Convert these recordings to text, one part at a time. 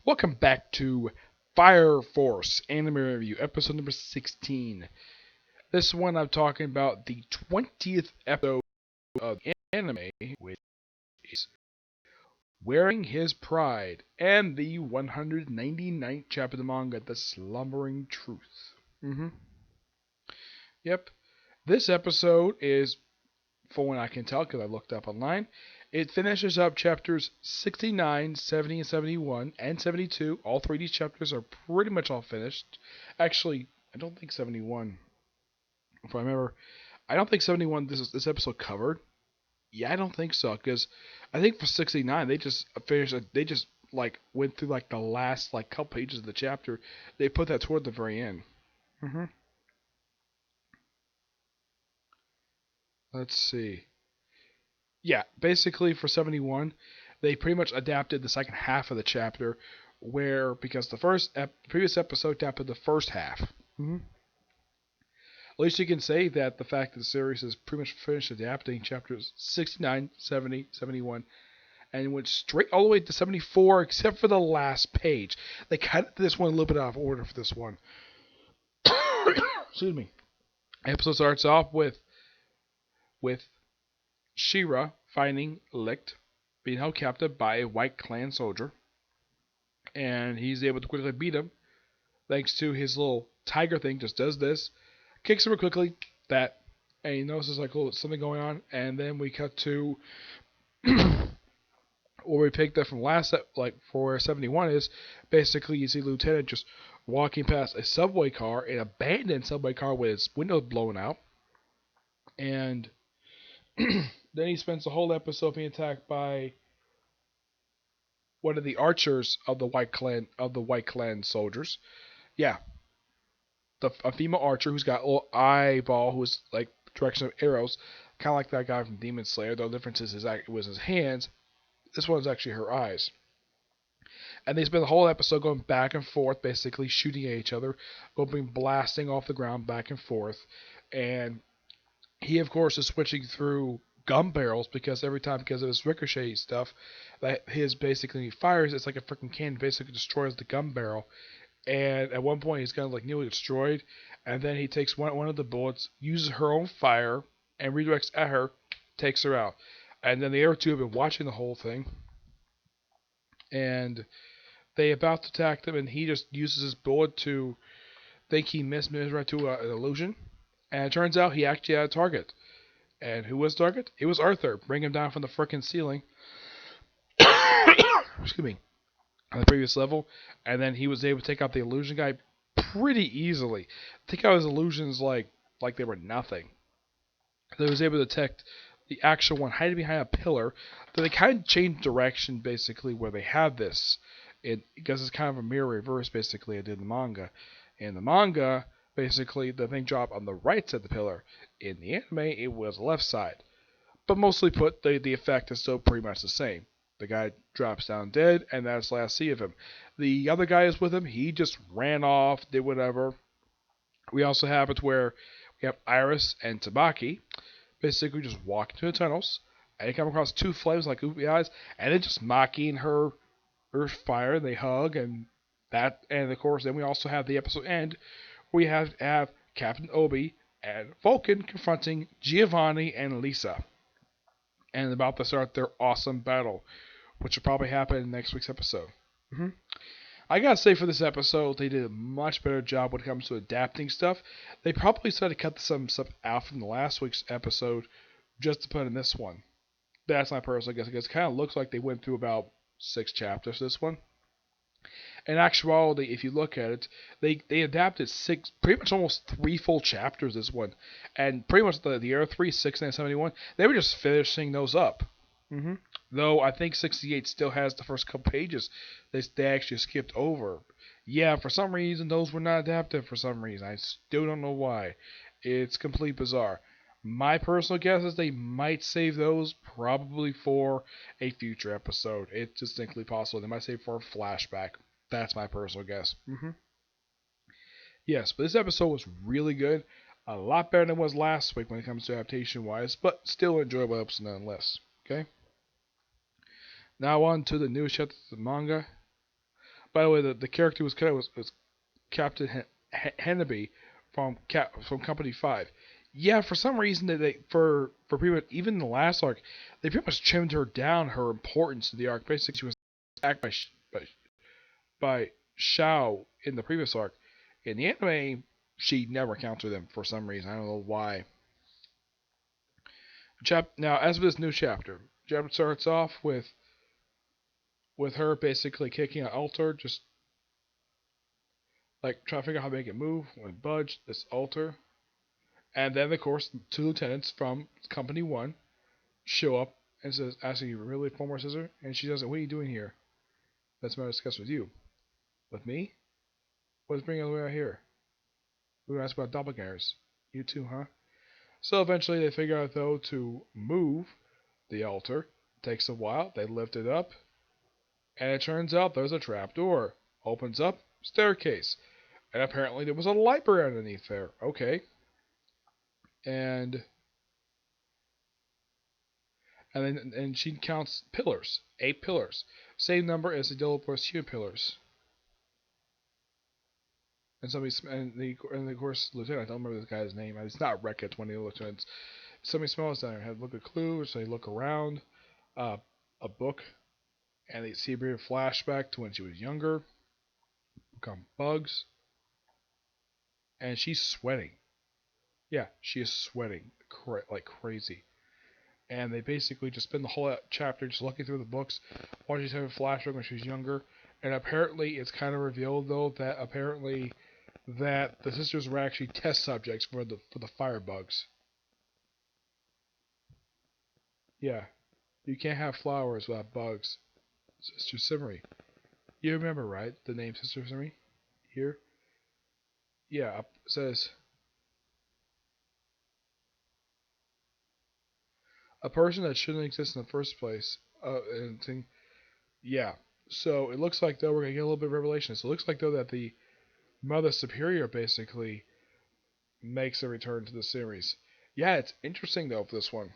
Welcome back to Fire Force Anime Review, episode number 16. This one I'm talking about the 20th episode of anime, which is Wearing His Pride, and the 199th chapter of the manga, The Slumbering Truth. Yep. This episode is, for what I can tell, because I looked up online, it finishes up chapters 69, 70, and 71, and 72. All three of these chapters are pretty much all finished. Actually, I don't think 71, if I remember, I don't think 71 this episode covered. Yeah, I don't think so, because I think for 69 they just finished. They just went through the last couple pages of the chapter. They put that toward the very end. Let's see. Yeah, basically for 71, they pretty much adapted the second half of the chapter, where because the previous episode adapted the first half. At least you can say that the fact that the series has pretty much finished adapting chapters 69, 70, 71, and went straight all the way to 74, except for the last page. They cut this one a little bit out of order for this one. Excuse me. The episode starts off with Shira finding Licht being held captive by a White Clan soldier, and he's able to quickly beat him thanks to his little tiger thing. Just does this, kicks him quickly, and he notices something going on, and then we cut to where we picked up from last for where 71 is. Basically, you see Lieutenant just walking past a subway car, an abandoned subway car with its windows blown out, and then he spends the whole episode being attacked by one of the archers of the White Clan soldiers. Yeah, a female archer who's got a little eyeball, who's direction of arrows, kind of like that guy from Demon Slayer. The difference is it was his hands. This one's actually her eyes. And they spend the whole episode going back and forth, basically shooting at each other, blasting off the ground back and forth. And he, of course, is switching through gun barrels because every time, because of his ricochet stuff, that his basically he fires, it's like a freaking cannon, basically destroys the gun barrel. And at one point, he's kind of nearly destroyed. And then he takes one of the bullets, uses her own fire, and redirects at her, takes her out. And then the other two have been watching the whole thing. And they about to attack them, and he just uses his bullet to think he missed right to an illusion. And it turns out he actually had a target. And who was the target? It was Arthur. Bring him down from the frickin' ceiling. Excuse me. On the previous level. And then he was able to take out the illusion guy pretty easily. Take out his illusions like they were nothing. So he was able to detect the actual one hiding behind a pillar. Then they kind of changed direction, basically, where they have this. Because it's kind of a mirror reverse, basically, I did in the manga. In the manga, basically, the thing dropped on the right side of the pillar. In the anime, it was the left side. But mostly put, the effect is still pretty much the same. The guy drops down dead, and that's the last see of him. The other guy is with him. He just ran off, did whatever. We also have it where we have Iris and Tabaki basically just walk into the tunnels, and they come across two flames like goofy eyes, and they're just mocking her fire, and they hug, and of course, then we also have the episode end, where we have Captain Obi and Vulcan confronting Giovanni and Lisa, and about to start their awesome battle, which will probably happen in next week's episode. I gotta say, for this episode, they did a much better job when it comes to adapting stuff. They probably started to cut some stuff out from the last week's episode just to put in this one. That's my personal guess, because it kind of looks like they went through about 6 chapters this one. In actuality, if you look at it, they adapted pretty much almost 3 full chapters this one. And pretty much the other 3, 6 and 71, they were just finishing those up. Though I think 68 still has the first couple pages they actually skipped over. Yeah, for some reason those were not adapted for some reason. I still don't know why. It's completely bizarre. My personal guess is they might save those probably for a future episode. It's distinctly possible. They might save for a flashback. That's my personal guess. Yes, but this episode was really good. A lot better than it was last week when it comes to adaptation wise, but still enjoyable episode nonetheless. Okay? Now on to the newest chapter of the manga. By the way, the character was Captain Henneby from Company 5. Yeah, for some reason for pretty much even in the last arc, they pretty much trimmed her down her importance to the arc. Basically, she was attacked by Shao in the previous arc. In the anime, she never encountered them for some reason. I don't know why. Now, as for this new chapter starts off with her basically kicking an altar, just like trying to figure out how to make it move when budge this altar. And then, of course, two lieutenants from Company 1 show up and says, asking you, really, former scissor? And she says, what are you doing here? That's what I discuss with you. With me? What's bringing you out here? We were asked about doppelgangers. You too, huh? So eventually they figure out, though, to move the altar. It takes a while. They lift it up. And it turns out there's a trap door. Opens up, staircase. And apparently there was a library underneath there. Okay. And she counts pillars. 8 pillars. Same number as the Yellow Human pillars. And of course, lieutenant, I don't remember this guy's name. It's not Rekka, it's one of the lieutenants. Somebody smells down there. Had look at clue, so they look around. A book, and they see a brief flashback to when she was younger. Become bugs, and she's sweating. Yeah, she is sweating like crazy. And they basically just spend the whole chapter just looking through the books, watching she's having a flashback when she was younger. And apparently, it's kind of revealed though that the sisters were actually test subjects for the firebugs. Yeah, you can't have flowers without bugs. Sister Simmery. You remember, right? The name Sister Simmery? Here? Yeah, it says a person that shouldn't exist in the first place. And thing. Yeah. So it looks like though we're gonna get a little bit of revelation. So it looks like though that the Mother Superior basically makes a return to the series. Yeah, it's interesting though for this one.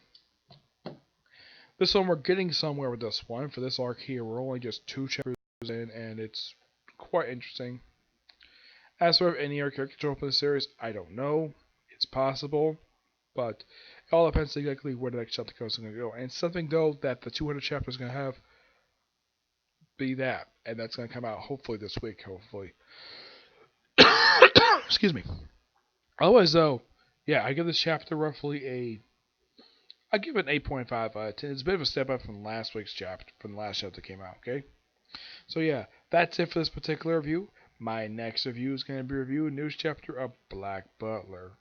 This one we're getting somewhere with this one. For this arc here, we're only just 2 chapters in, and it's quite interesting. As for any other character to open the series, I don't know. It's possible, but it all depends exactly where the next chapter is going to go. And something though that the 200 chapters is going to have be that, and that's going to come out hopefully this week. Hopefully, excuse me. Otherwise though, yeah, I give this chapter roughly I give it an 8.5 out of 10. It's a bit of a step up from last week's chapter, from the last chapter that came out. Okay, so yeah, that's it for this particular review. My next review is going to be reviewing news chapter of Black Butler.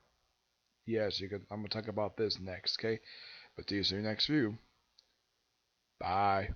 Yes, I'm going to talk about this next, okay? But see you soon next review. Bye.